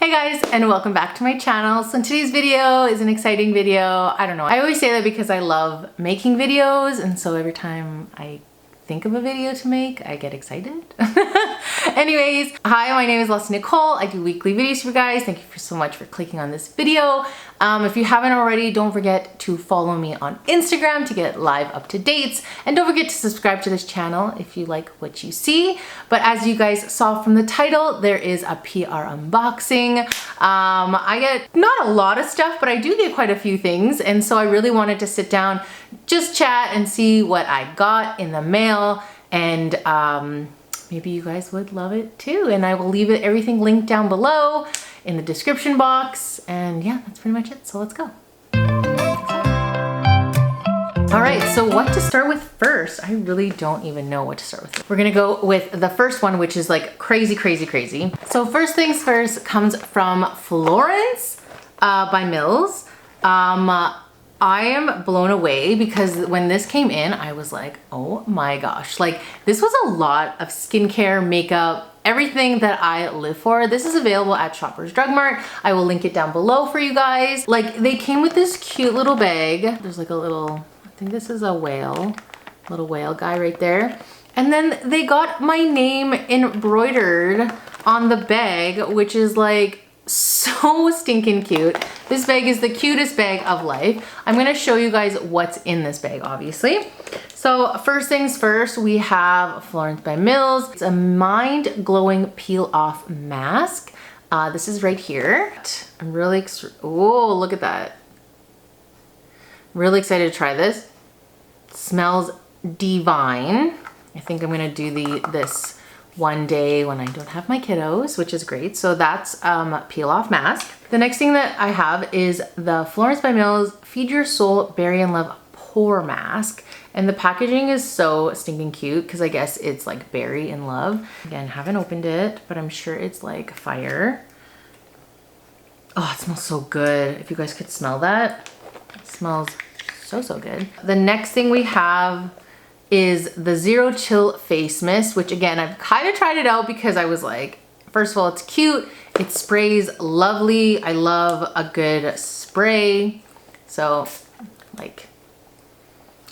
Hey guys, and welcome back to my channel. So today's video is an exciting video. I don't know, I always say that because I love making videos, and so every time I think of a video to make, I get excited. Anyways, hi, my name is Nicole. I do weekly videos for you guys. Thank you so much for clicking on this video. If you haven't already, don't forget to follow me on Instagram to get live up-to-dates, and don't forget to subscribe to this channel if you like what you see. But as you guys saw from the title, there is a PR unboxing. I get not a lot of stuff, but I do get quite a few things, and so I really wanted to sit down, just chat and see what I got in the mail, and maybe you guys would love it too. And I will leave everything linked down below in the description box. And yeah, that's pretty much it. So let's go. All right, so what to start with first? I really don't even know what to start with. We're gonna go with the first one, which is like crazy, crazy, crazy. So first things first comes from Florence by Mills. I am blown away because when this came in, I was like, oh my gosh, like this was a lot of skincare, makeup, everything that I live for. This is available at Shoppers Drug Mart. I will link it down below for you guys. Like they came with this cute little bag. There's like a little, I think this is a whale, little whale guy right there. And then they got my name embroidered on the bag, which is like so stinking cute. This bag is the cutest bag of life. I'm gonna show you guys what's in this bag, obviously. So first things first, we have Florence by Mills. It's a mind glowing peel off mask. This is right here. I'm really, oh, look at that. Really excited to try this. It smells divine. I think I'm gonna do this one day when I don't have my kiddos, which is great. So that's peel off mask. The next thing that I have is the Florence by Mills Feed Your Soul Berry and Love Pore Mask. And the packaging is so stinking cute because I guess it's like berry and love. Again, haven't opened it, but I'm sure it's like fire. Oh, it smells so good. If you guys could smell that, it smells so, so good. The next thing we have is the Zero Chill Face Mist, which again, I've kind of tried it out because I was like, first of all, it's cute. It sprays lovely. I love a good spray. So like,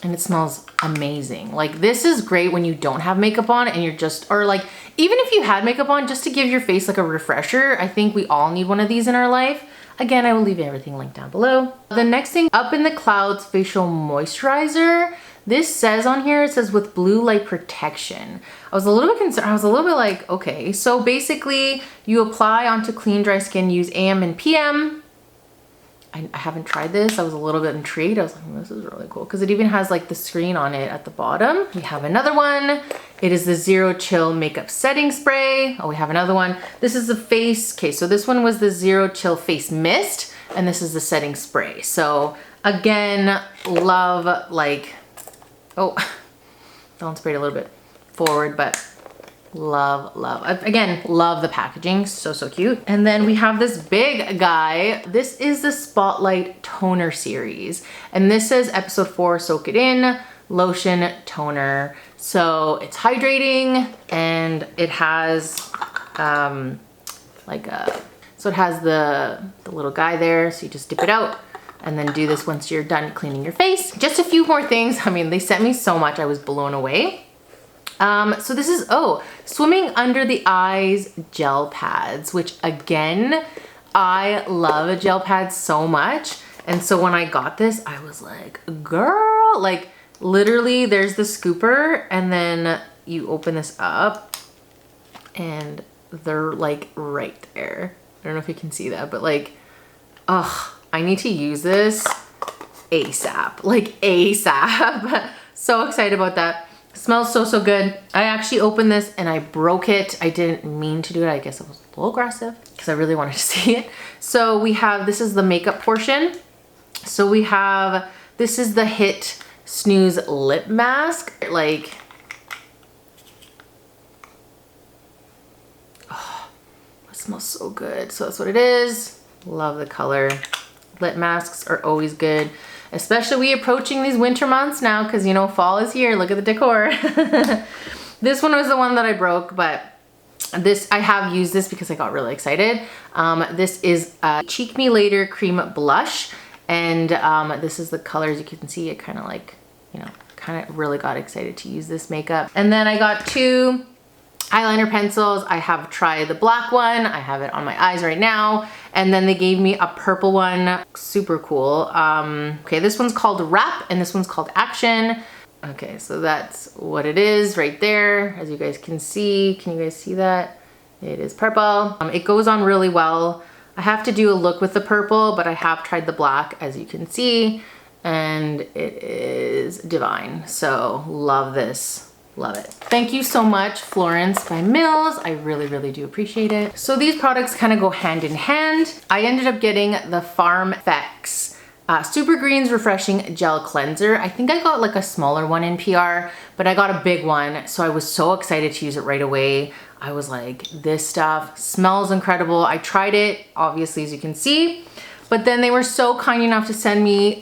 and it smells amazing. Like this is great when you don't have makeup on and you're just, or like, even if you had makeup on, just to give your face like a refresher. I think we all need one of these in our life. Again, I will leave everything linked down below. The next thing, Up in the Clouds Facial Moisturizer. This says on here, it says with blue light protection. I was a little bit concerned. I was a little bit like, okay. So basically you apply onto clean, dry skin, use AM and PM. I haven't tried this. I was a little bit intrigued. I was like, this is really cool. Cause it even has like the screen on it at the bottom. We have another one. It is the Zero Chill Makeup Setting Spray. Oh, we have another one. This is the face, okay, so this one was the Zero Chill Face Mist, and this is the setting spray. So again, love like, oh, Dawn sprayed a little bit forward, but love, love. Again, love the packaging, so, so cute. And then we have this big guy. This is the Spotlight Toner Series. And this says episode 4, Soak It In, Lotion Toner. So it's hydrating and it has like a, so it has the little guy there. So you just dip it out and then do this once you're done cleaning your face. Just a few more things. I mean, they sent me so much, I was blown away. So this is, oh, Swimming Under the Eyes gel pads, which again, I love gel pads so much. And so when I got this, I was like, girl, like literally there's the scooper and then you open this up and they're like right there. I don't know if you can see that, but like, ugh. I need to use this ASAP, like ASAP. So excited about that. Smells so, so good. I actually opened this and I broke it. I didn't mean to do it. I guess it was a little aggressive because I really wanted to see it. So we have, this is the makeup portion. So we have, this is the Hit Snooze Lip Mask. Like, oh, it smells so good. So that's what it is. Love the color. Lip masks are always good, especially we approaching these winter months now because you know fall is here. Look at the decor. This one was the one that I broke, but This, I have used this because I got really excited. This is a Cheek Me Later Cream Blush. And this is the color. As you can see, it kind of like, you know, kind of really got excited to use this makeup. And then I got 2 eyeliner pencils. I have tried the black one. I have it on my eyes right now. And then they gave me a purple one. Super cool. Okay, this one's called Wrap and this one's called Action. Okay, so that's what it is right there. As you guys can see. Can you guys see that? It is purple. It goes on really well. I have to do a look with the purple, but I have tried the black, as you can see, and it is divine. So love this, love it. Thank you so much, Florence by Mills. I really, really do appreciate it. So these products kind of go hand in hand. I ended up getting the Farm Effects Super Greens Refreshing Gel Cleanser. I think I got like a smaller one in PR, but I got a big one. So I was so excited to use it right away. I was like, this stuff smells incredible. I tried it, obviously, as you can see, but then they were so kind enough to send me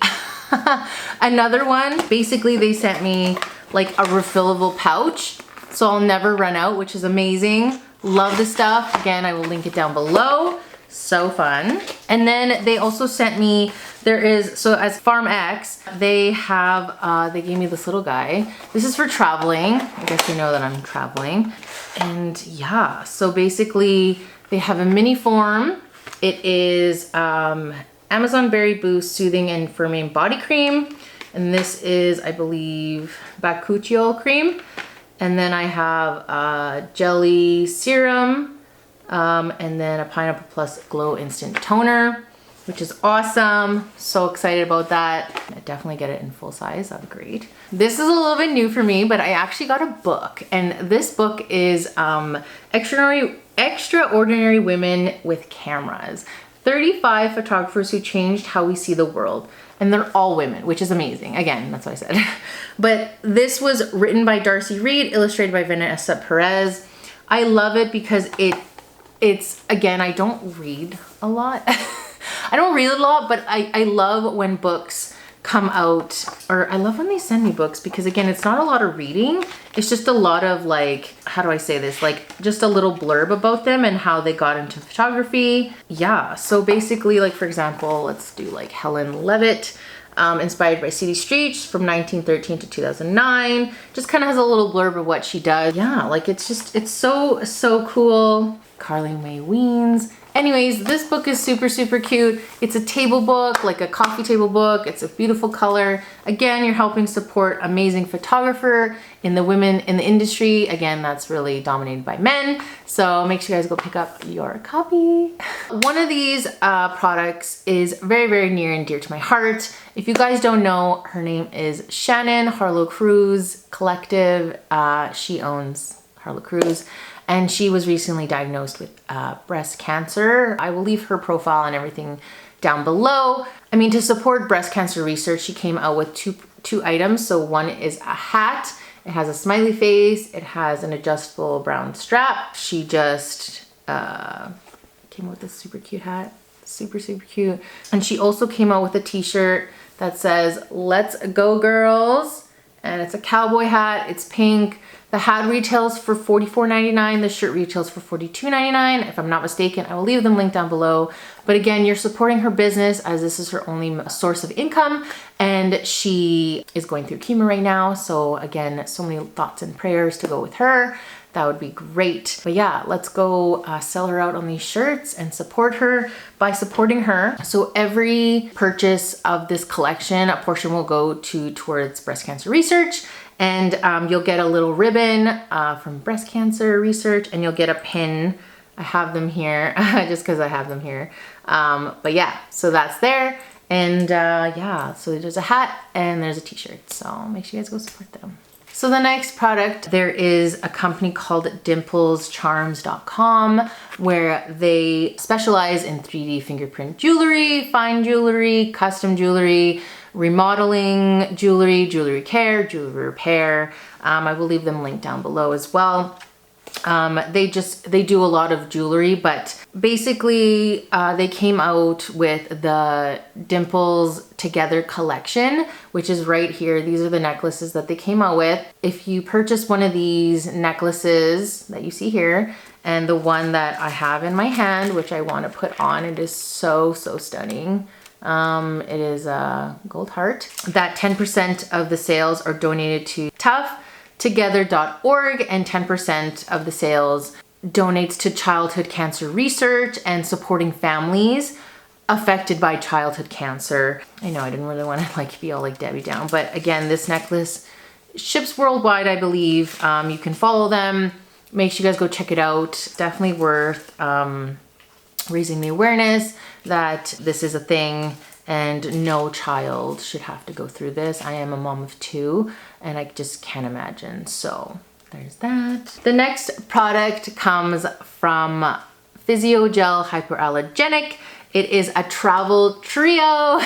another one. Basically, they sent me like a refillable pouch, so I'll never run out, which is amazing. Love the stuff. Again, I will link it down below. So fun. And then they also sent me, so as Farm X, they have, they gave me this little guy. This is for traveling. I guess you know that I'm traveling. And yeah, so basically they have a mini form. It is Amazon Berry Boost Soothing and Firming Body Cream. And this is, I believe, Bakuchiol cream. And then I have Jelly Serum. And then a Pineapple Plus Glow Instant Toner, which is awesome. So excited about that. I definitely get it in full size. That'd be great. This is a little bit new for me, but I actually got a book, and this book is Extraordinary Women with Cameras. 35 photographers who changed how we see the world. And they're all women, which is amazing. Again, that's what I said. But this was written by Darcy Reed, illustrated by Vanessa Perez. I love it because it's, again, I don't read a lot. I don't read a lot, but I love when books come out, or I love when they send me books, because again, it's not a lot of reading. It's just a lot of like, how do I say this? Like just a little blurb about them and how they got into photography. Yeah, so basically, like for example, let's do like Helen Levitt, inspired by city streets from 1913 to 2009. Just kind of has a little blurb of what she does. Yeah, like it's so cool. Carly Mae Weems. Anyways, this book is super, super cute. It's a table book, like a coffee table book. It's a beautiful color. Again, you're helping support amazing photographer in the women in the industry. Again, that's really dominated by men. So make sure you guys go pick up your copy. One of these products is very, very near and dear to my heart. If you guys don't know, her name is Shannon Harlow Cruz Collective. She owns Harlow Cruz. And she was recently diagnosed with breast cancer. I will leave her profile and everything down below. I mean, to support breast cancer research, she came out with two items. So one is a hat. It has a smiley face. It has an adjustable brown strap. She just came out with this super cute hat. Super, super cute. And she also came out with a t-shirt that says, "Let's go girls." And it's a cowboy hat. It's pink. The hat retails for $44.99. The shirt retails for $42.99. If I'm not mistaken, I will leave them linked down below. But again, you're supporting her business as this is her only source of income. And she is going through chemo right now. So again, so many thoughts and prayers to go with her. That would be great. But yeah, let's go sell her out on these shirts and support her by supporting her. So every purchase of this collection, a portion will go towards breast cancer research. And you'll get a little ribbon from breast cancer research, and you'll get a pin. I have them here just because I have them here. But yeah, so that's there. And yeah, so there's a hat and there's a t-shirt. So make sure you guys go support them. So the next product, there is a company called DimplesCharms.com where they specialize in 3D fingerprint jewelry, fine jewelry, custom jewelry, remodeling jewelry, jewelry care, jewelry repair. I will leave them linked down below as well. They do a lot of jewelry, but basically they came out with the Dimples Together collection, which is right here. These are the necklaces that they came out with. If you purchase one of these necklaces that you see here, And the one that I have in my hand, which I want to put on, it is so, so stunning. It is a gold heart. That 10% of the sales are donated to toughtogether.org, and 10% of the sales donates to childhood cancer research and supporting families affected by childhood cancer. I know I didn't really want to like be all like Debbie Down, but again, this necklace ships worldwide, I believe. You can follow them. Make sure you guys go check it out. It's definitely worth raising the awareness that this is a thing and no child should have to go through this. I am a mom of 2 and I just can't imagine. So there's that. The next product comes from Physiogel Hyperallergenic. It is a travel trio.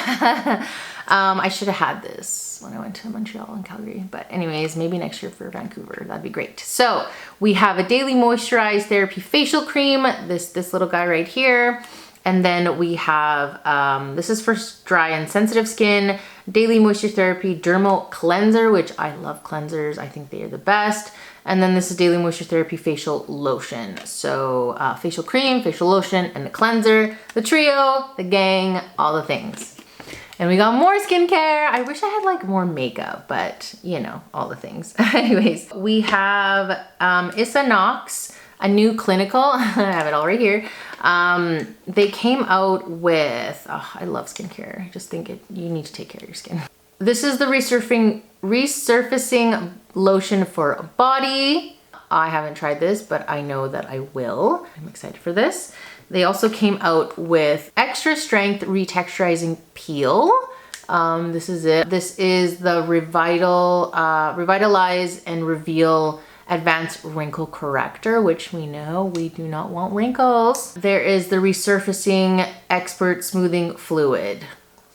I should have had this when I went to Montreal and Calgary, but anyways, maybe next year for Vancouver, that'd be great. So we have a daily moisturized therapy facial cream, this little guy right here. And then we have, this is for dry and sensitive skin, daily moisture therapy dermal cleanser, which I love cleansers. I think they are the best. And then this is daily moisture therapy facial lotion. So facial cream, facial lotion, and the cleanser, the trio, the gang, all the things. And we got more skincare. I wish I had like more makeup, but you know, all the things. Anyways, we have Knox, Anew clinical. I have it all right here. They came out with, oh, I love skincare. I just think you need to take care of your skin. This is the resurfacing lotion for body. I haven't tried this, but I know that I will. I'm excited for this. They also came out with extra strength retexturizing peel. This is it. This is the Revitalize and Reveal Advanced Wrinkle Corrector, which we know we do not want wrinkles. There is the Resurfacing Expert Smoothing Fluid.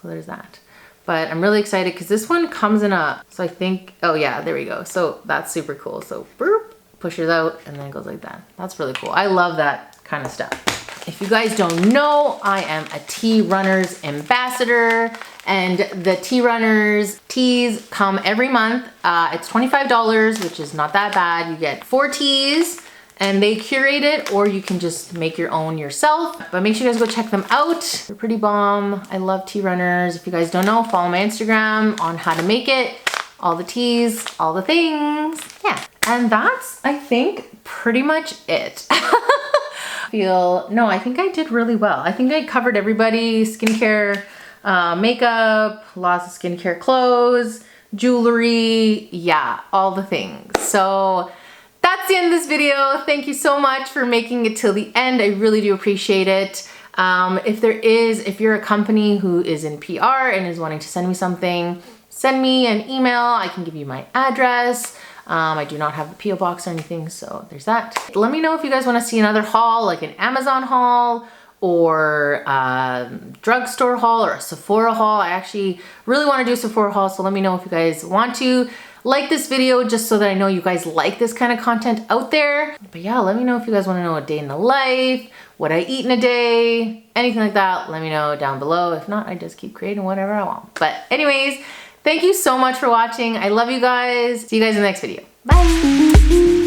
So there's that. But I'm really excited because this one comes in a, so I think, oh yeah, there we go. So that's super cool. So burp, pushes out and then it goes like that. That's really cool. I love that kind of stuff. If you guys don't know, I am a TeaRunners ambassador, and the TeaRunners teas come every month. It's $25, which is not that bad. You get 4 teas and they curate it, or you can just make your own yourself. But make sure you guys go check them out. They're pretty bomb. I love TeaRunners. If you guys don't know, follow my Instagram on how to make it, all the teas, all the things. Yeah, and that's, I think, pretty much it. No, I think I did really well. I think I covered everybody, skincare, makeup, lots of skincare clothes, jewelry, yeah, all the things. So that's the end of this video. Thank you so much for making it till the end. I really do appreciate it. If you're a company who is in PR and is wanting to send me something, send me an email. I can give you my address. I do not have a PO box or anything, so there's that. Let me know if you guys want to see another haul, like an Amazon haul or a drugstore haul or a Sephora haul. I actually really want to do a Sephora haul, so let me know if you guys want to. Like this video just so that I know you guys like this kind of content out there. But yeah, let me know if you guys want to know a day in the life, what I eat in a day, anything like that. Let me know down below. If not, I just keep creating whatever I want. But anyways, thank you so much for watching. I love you guys. See you guys in the next video. Bye.